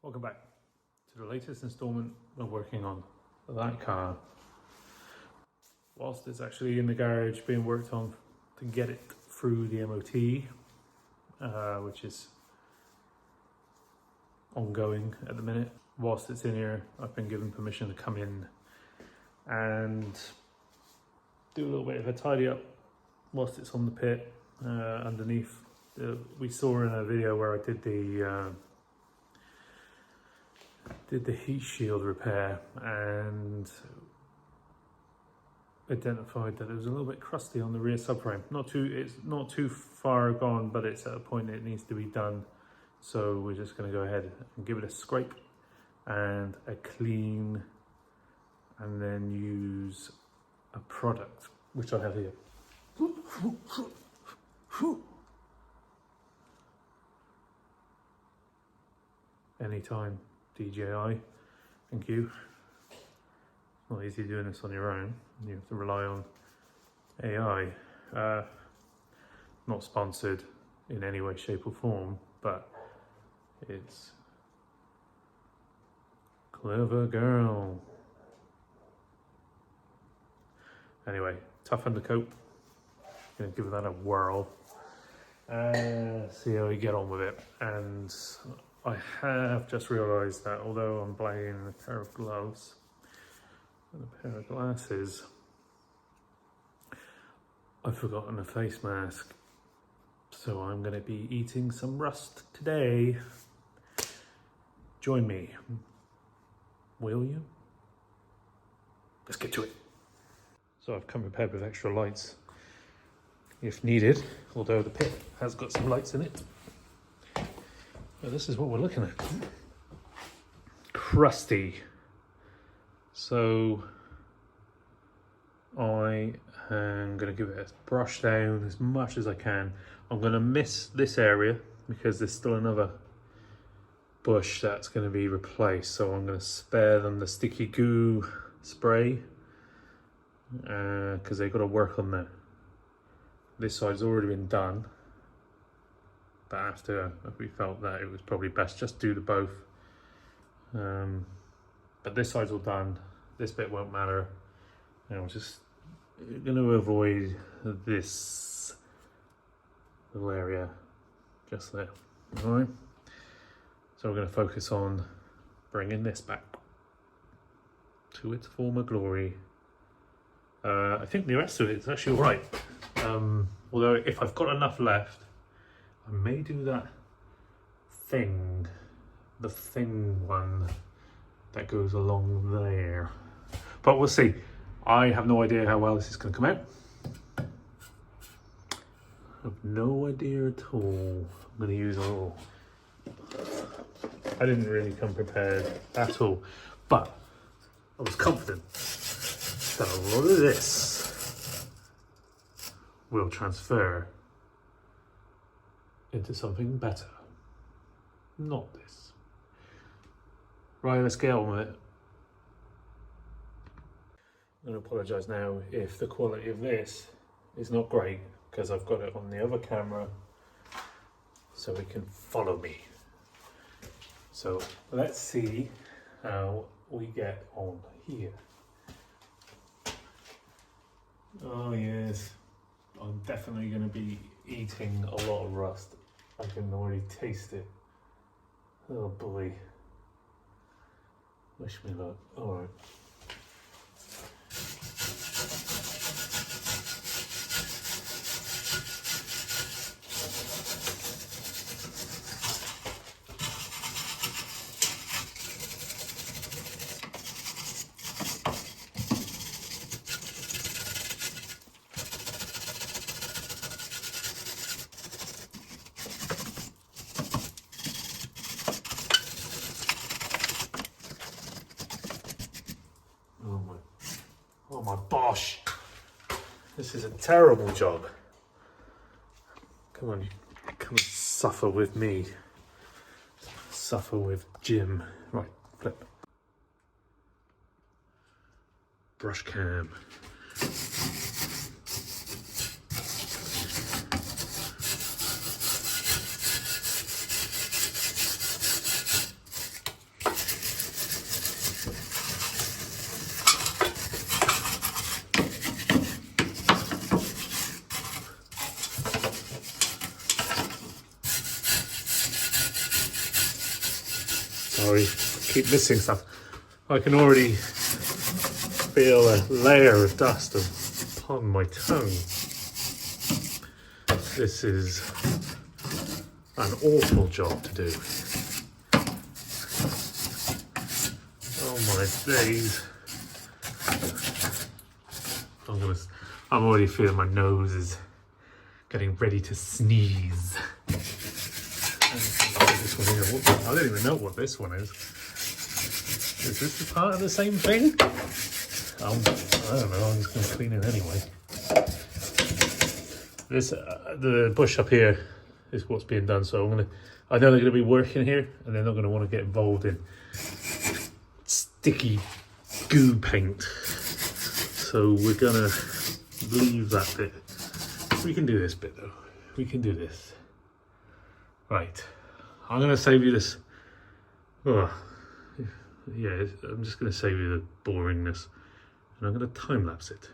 Welcome back to the latest installment of working on that car. Whilst it's actually in the garage being worked on to get it through the MOT, which is ongoing at the minute. Whilst it's in here, I've been given permission to come in and do a little bit of a tidy up whilst it's on the pit underneath. We saw in a video where I did the heat shield repair and identified that it was a little bit crusty on the rear subframe. It's not too far gone, but it's at a point it needs to be done. So we're just going to go ahead and give it a scrape and a clean, and then use a product which I have here. Anytime DJI, thank you. It's not easy doing this on your own. You have to rely on AI. Not sponsored in any way, shape or form, but it's clever girl. Anyway, tough undercoat. Gonna give that a whirl. See how we get on with it. And I have just realised that although I'm buying a pair of gloves and a pair of glasses, I've forgotten a face mask. So I'm going to be eating some rust today. Join me. Will you? Let's get to it. So I've come prepared with extra lights if needed, although the pit has got some lights in it. But this is what we're looking at. Crusty. So I am going to give it a brush down as much as I can. I'm going to miss this area because there's still another bush that's going to be replaced. So I'm going to spare them the sticky goo spray because they've got to work on that. This side's already been done, but after we felt that it was probably best just do the both. But this side's all done. This bit won't matter. And I'm just going to avoid this little area just there. All right. So we're going to focus on bringing this back to its former glory. I think the rest of it is actually all right. Although if I've got enough left, I may do that thing, the thing one that goes along there. But we'll see. I have no idea how well this is going to come out. I have no idea at all. I'm going to use a little... I didn't really come prepared at all, but I was confident that a lot of this will transfer into something better. Not this. Right, let's get on with it. I'm going to apologise now if the quality of this is not great, because I've got it on the other camera so it can follow me. So let's see how we get on here. Oh yes, I'm definitely going to be eating a lot of rust. I can already taste it. Oh boy. Wish me luck. Alright. Oh my bosh, this is a terrible job. Come on, you come and suffer with me. Suffer with Jim. Right, flip. Brush cam. Sorry, keep missing stuff. I can already feel a layer of dust upon my tongue. This is an awful job to do. Oh my days. I'm already feeling my nose is getting ready to sneeze. This one here. I don't even know what this one is. Is this the part of the same thing? I don't know, I'm just going to clean it anyway. This, the bush up here is what's being done, so I know they're going to be working here, and they're not going to want to get involved in sticky goo paint. So we're going to leave that bit. We can do this bit though. We can do this. Right. I'm going to save you this. Oh, yeah, I'm just going to save you the boringness. And I'm going to time lapse it.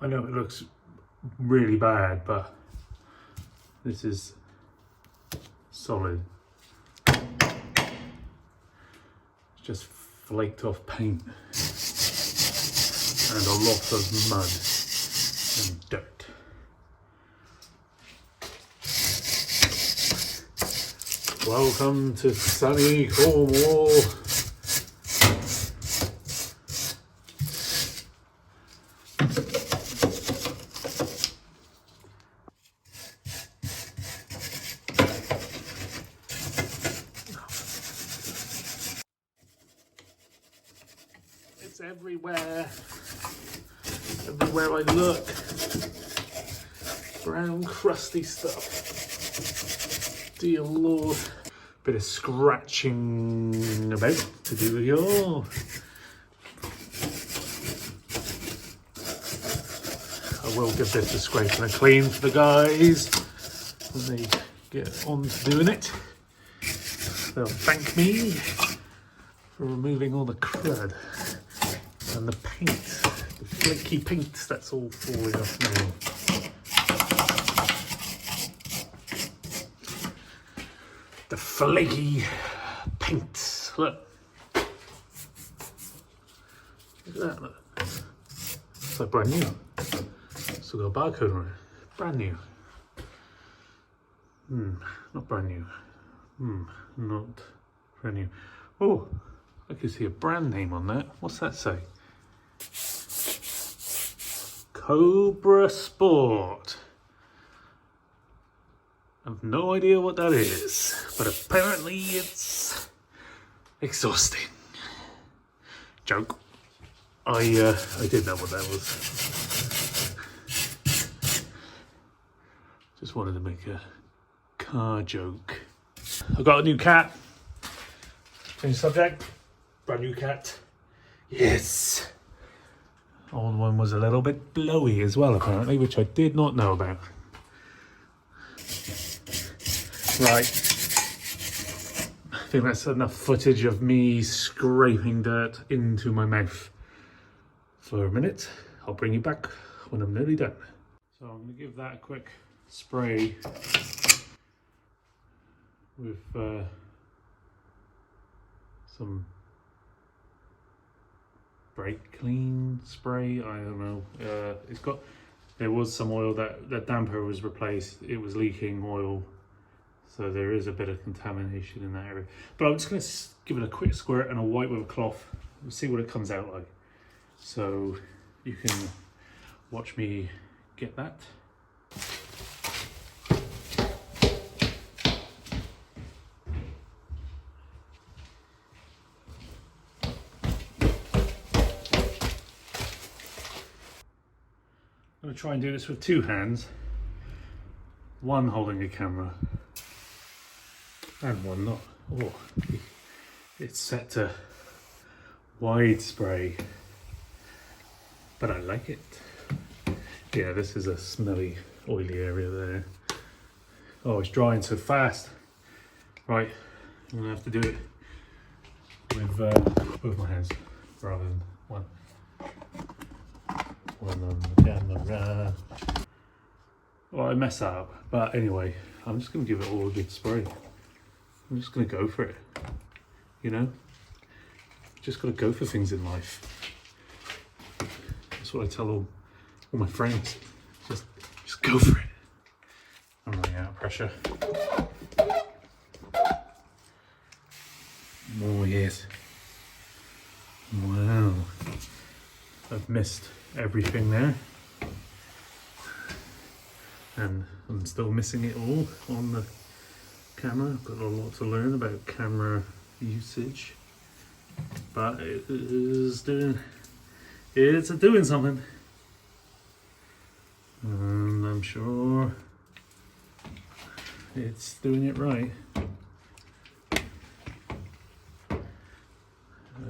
I know it looks really bad, but this is solid. It's just flaked off paint and a lot of mud and dirt. Welcome to sunny Cornwall. It's everywhere. Everywhere I look. Brown crusty stuff. Dear Lord. Bit of scratching about to do with your. I will give this a scrape and a clean for the guys when they get on to doing it. They'll thank me for removing all the crud and the paint, the flaky paint that's all falling off now. The flaky paint. Look. Look at that. Look. It's like brand new. Still got a barcode on it. Brand new. Not brand new. Not brand new. Oh, I can see a brand name on that. What's that say? Cobra Sport. I've no idea what that is, but apparently it's exhausting. Joke. I did know what that was. Just wanted to make a car joke. I've got a new cat. Change subject. Brand new cat. Yes. Old one was a little bit blowy as well, apparently, which I did not know about. Right. I think that's enough footage of me scraping dirt into my mouth for a minute. I'll bring you back when I'm nearly done. So I'm going to give that a quick spray with some brake clean spray. I don't know. There was some oil that damper was replaced. It was leaking oil, so there is a bit of contamination in that area. But I'm just going to give it a quick squirt and a wipe with a cloth and see what it comes out like. So you can watch me get that. I'm going to try and do this with two hands, one holding a camera and one not. Oh, it's set to wide spray, but I like it. Yeah, this is a smelly, oily area there. Oh, it's drying so fast. Right, I'm going to have to do it with both my hands rather than one. One on the camera. Well, I messed that up, but anyway, I'm just going to give it all a good spray. I'm just going to go for it, you know? Just got to go for things in life. That's what I tell all my friends. Just go for it. I'm running out of pressure. Oh yes. Wow. I've missed everything there. And I'm still missing it all on the camera. I've got a lot to learn about camera usage. But it's doing something. And I'm sure it's doing it right.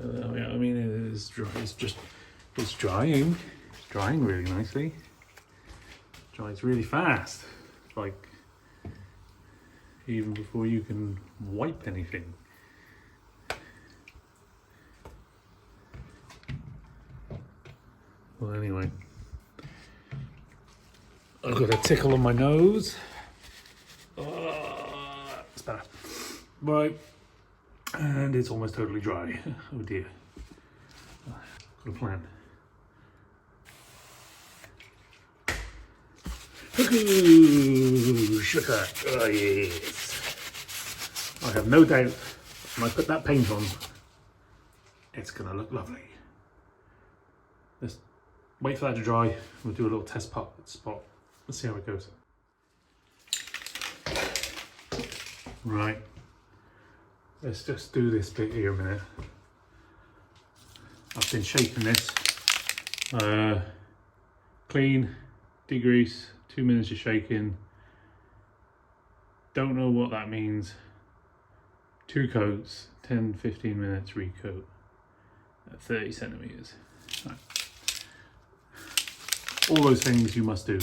I mean, it is dry. It's drying. It's drying really nicely. It dries really fast. Like even before you can wipe anything. Well, anyway, I've got a tickle on my nose. It's better. Right, and it's almost totally dry. Oh dear. Got a plan. Ooh, sugar. Oh yes. I have no doubt when I put that paint on, it's gonna look lovely. Let's wait for that to dry. We'll do a little test spot. Let's see how it goes. Right. Let's just do this bit here a minute. I've been shaping this. Clean, degrease, 2 minutes of shaking. Don't know what that means. 2 coats, 10-15 minutes recoat at 30 centimeters. Right. All those things you must do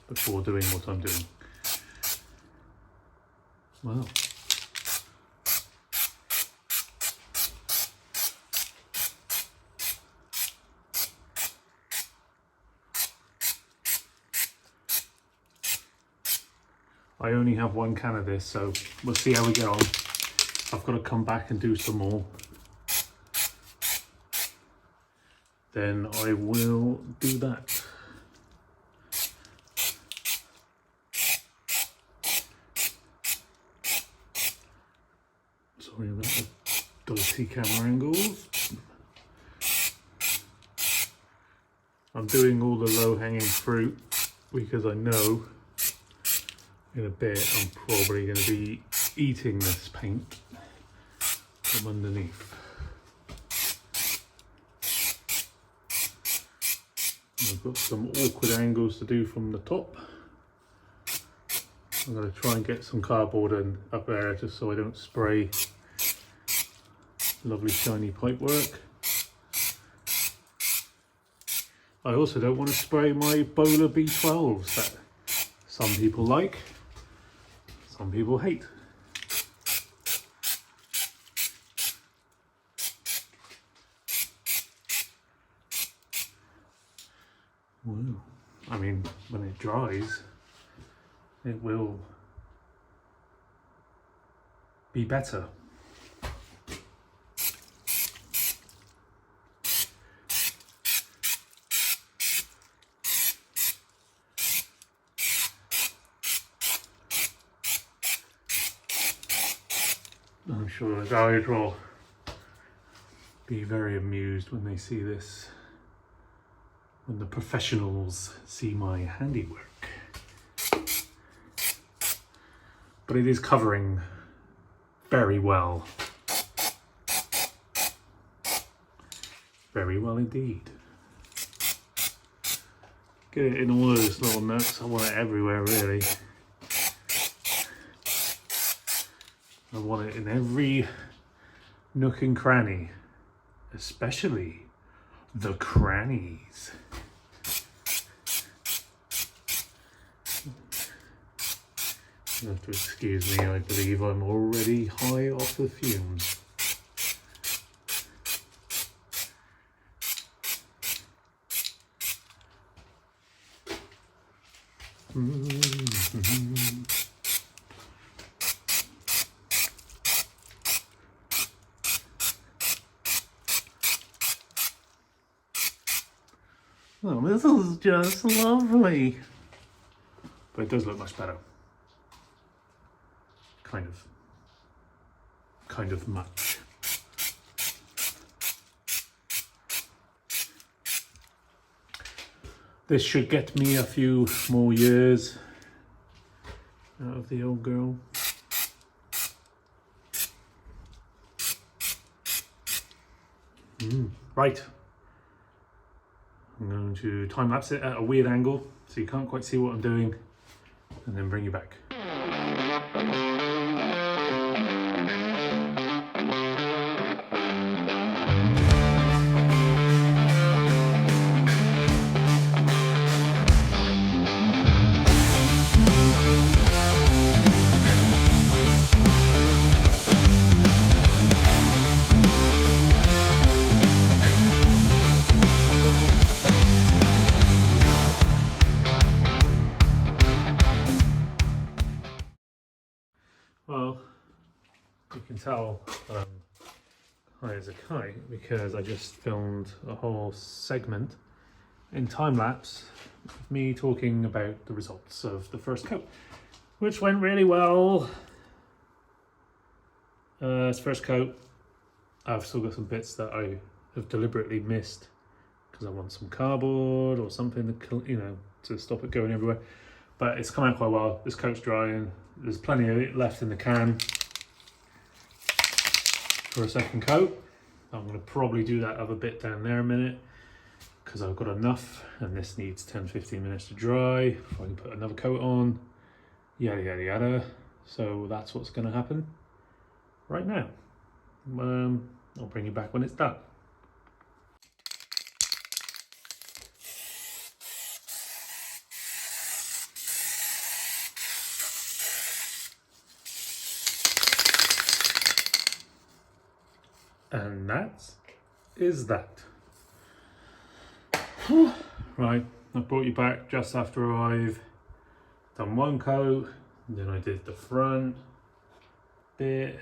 before doing what I'm doing. Wow. I only have 1 can of this, so we'll see how we get on. I've got to come back and do some more. Then I will do that. Sorry about the dodgy camera angles. I'm doing all the low-hanging fruit because I know In a bit, I'm probably going to be eating this paint from underneath. I've got some awkward angles to do from the top. I'm going to try and get some cardboard in up there just so I don't spray lovely shiny pipe work. I also don't want to spray my Bowler B12s that some people like, some people hate. Well, I mean, when it dries, it will be better. I'm sure the guys will be very amused when they see this, when the professionals see my handiwork. But it is covering very well. Very well indeed. Get it in all those little nooks. I want it everywhere, really. I want it in every nook and cranny, especially the crannies. You have to excuse me, I believe I'm already high off the fumes. Oh, this is just lovely. But it does look much better. Kind of much. This should get me a few more years out of the old girl. Right. I'm going to time lapse it at a weird angle so you can't quite see what I'm doing, and then bring you back. Well, you can tell I'm high as a kite because I just filmed a whole segment in time lapse of me talking about the results of the first coat, which went really well. This first coat, I've still got some bits that I have deliberately missed because I want some cardboard or something to, you know, to stop it going everywhere. But it's come out quite well. This coat's drying. There's plenty of it left in the can for a second coat. I'm going to probably do that other bit down there a minute because I've got enough, and this needs 10-15 minutes to dry before I can put another coat on. Yada yada yada. So that's what's going to happen right now. I'll bring you back when it's done. And that is that. Right, I brought you back just after I've done one coat, then I did the front bit,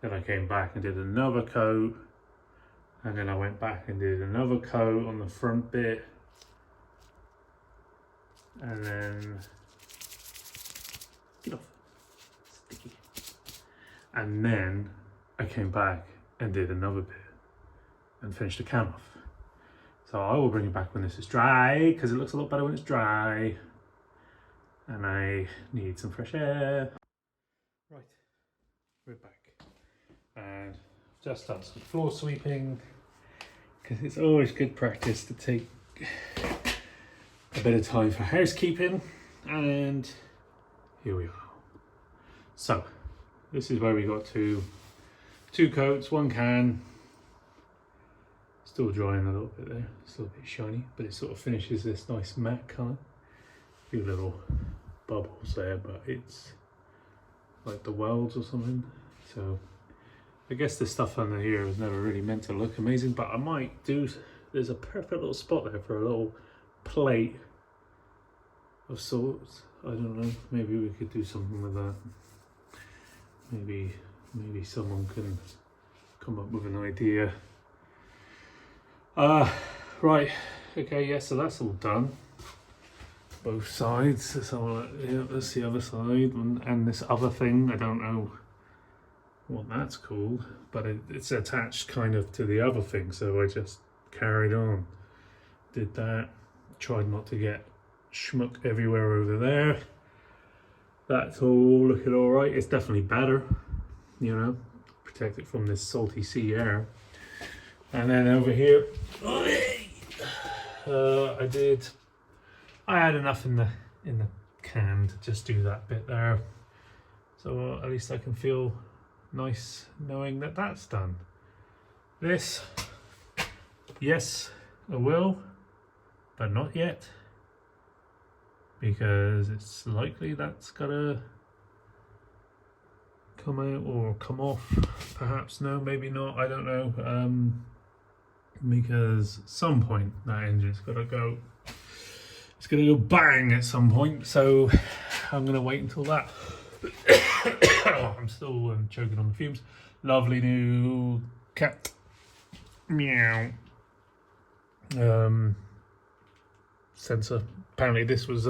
then I came back and did another coat, and then I went back and did another coat on the front bit, and then get off, sticky, and then I came back and did another bit and finished the can off. So I will bring it back when this is dry because it looks a lot better when it's dry. and I need some fresh air. Right, we're back, and just done some floor sweeping, because it's always good practice to take a bit of time for housekeeping, and here we are. So this is where we got to 2 coats, 1 can, still drying a little bit there, still a bit shiny, but it sort of finishes this nice matte colour. A few little bubbles there, but it's like the welds or something. So I guess the stuff under here was never really meant to look amazing, but I might do, there's a perfect little spot there for a little plate of sorts. I don't know, maybe we could do something with that. Maybe someone can come up with an idea. Right, okay, yeah, so that's all done. Both sides, so yeah, that's the other side, and this other thing, I don't know what that's called, but it's attached kind of to the other thing, so I just carried on. Did that, tried not to get schmuck everywhere over there. That's all looking all right. It's definitely better, you know, protect it from this salty sea air. And then over here, I had enough in the can to just do that bit there, so at least I can feel nice knowing that that's done. This, yes, I will, but not yet, because it's likely that's gotta come out or come off. Perhaps no, maybe not, I don't know, because at some point that engine's gotta go. It's gonna go bang at some point, so I'm gonna wait until that. Oh, I'm still choking on the fumes. Lovely new cat meow sensor. Apparently this was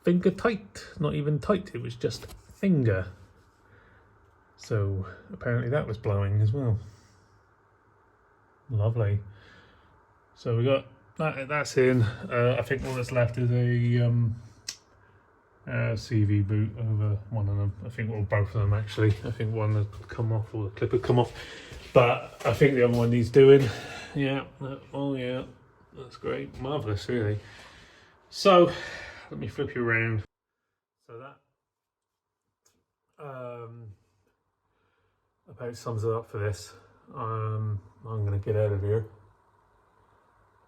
finger tight, not even tight, it was just finger. So apparently that was blowing as well. Lovely. So we got that's in. I think all that's left is a CV boot over one of them. I think, well, both of them actually. I think one had come off, or the clip had come off, but I think the other one needs doing. Yeah, oh yeah, that's great, marvellous really. So let me flip you around. So that about sums it up for this. I'm gonna get out of here.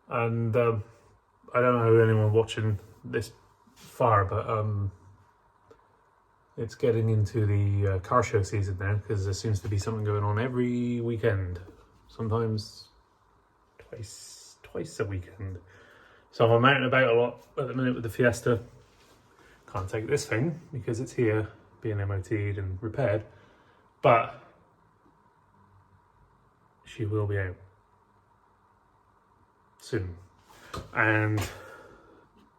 And I don't know anyone watching this far, but it's getting into the car show season now, because there seems to be something going on every weekend, sometimes twice a weekend. So I'm out and about a lot at the minute with the Fiesta. Can't take this thing because it's here being MOT'd and repaired, but she will be out soon. And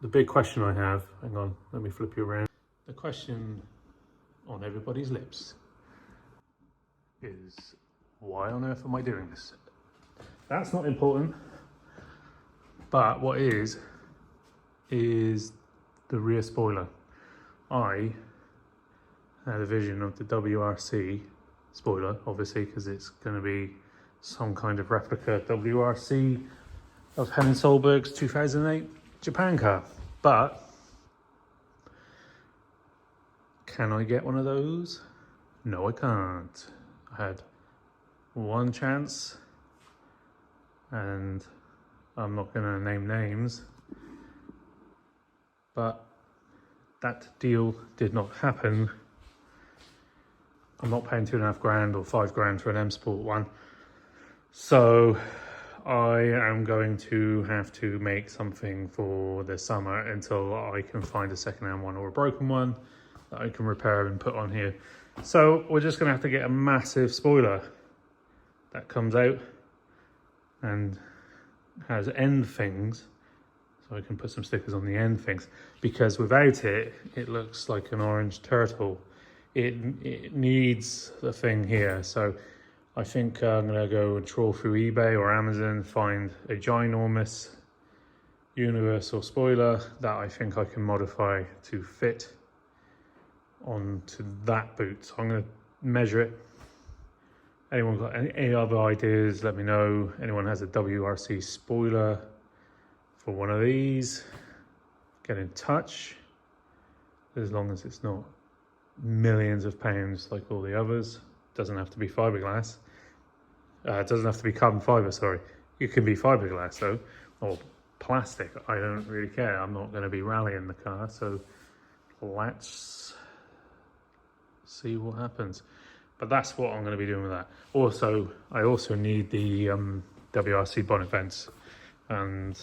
the big question I have, hang on, let me flip you around. The question on everybody's lips is, why on earth am I doing this? That's not important, but what is the rear spoiler. I had a vision of the WRC spoiler, obviously, because it's going to be some kind of replica WRC of Henning Solberg's 2008 Japan car. But can I get one of those? No, I can't. I had one chance, and I'm not going to name names, but that deal did not happen. I'm not paying $2.5 grand or $5 grand for an M Sport one. So I am going to have to make something for the summer until I can find a second-hand one or a broken one that I can repair and put on here. So we're just going to have to get a massive spoiler that comes out and has end things, so I can put some stickers on the end things, because without it, it looks like an orange turtle. It needs the thing here. So I think I'm gonna go and trawl through eBay or Amazon, find a ginormous universal spoiler that I think I can modify to fit onto that boot. So I'm going to measure it. Anyone got any other ideas, let me know. Anyone has a WRC spoiler for one of these, get in touch, as long as it's not millions of pounds like all the others. Doesn't have to be fiberglass. It doesn't have to be carbon fiber, sorry. It can be fiberglass though, or plastic. I don't really care. I'm not going to be rallying the car, so let's see what happens. But that's what I'm going to be doing with that. Also, I also need the WRC bonnet vents, and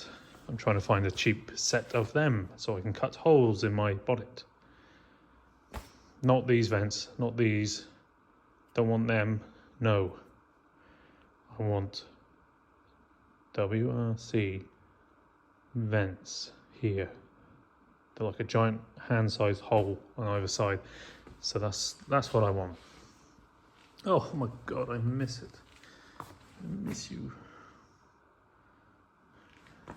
I'm trying to find a cheap set of them so I can cut holes in my bonnet. Not these vents, not these. Don't want them. No. I want WRC vents here. They're like a giant hand-sized hole on either side. So that's what I want. Oh my god, I miss it. I miss you. I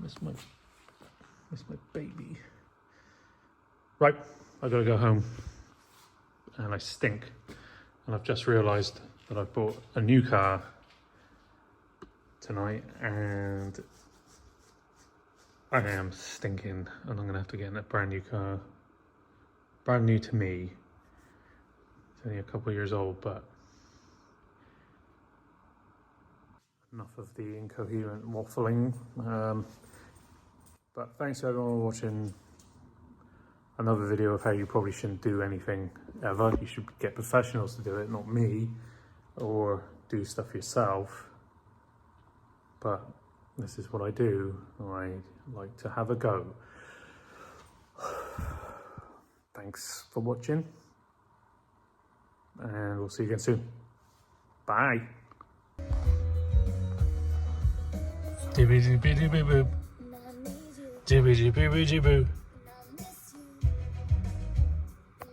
miss my baby. Right, I gotta go home. And I stink. And I've just realised that I've bought a new car tonight and I am stinking, and I'm gonna have to get in a brand new car. Brand new to me. It's only a couple of years old, but enough of the incoherent waffling. But thanks to everyone for watching another video of how you probably shouldn't do anything ever. You should get professionals to do it, not me, or do stuff yourself. But this is what I do. I like to have a go. Thanks for watching, and we'll see you again soon. Bye. Jibby jibby jibby boo. Jibby jibby jibby boo.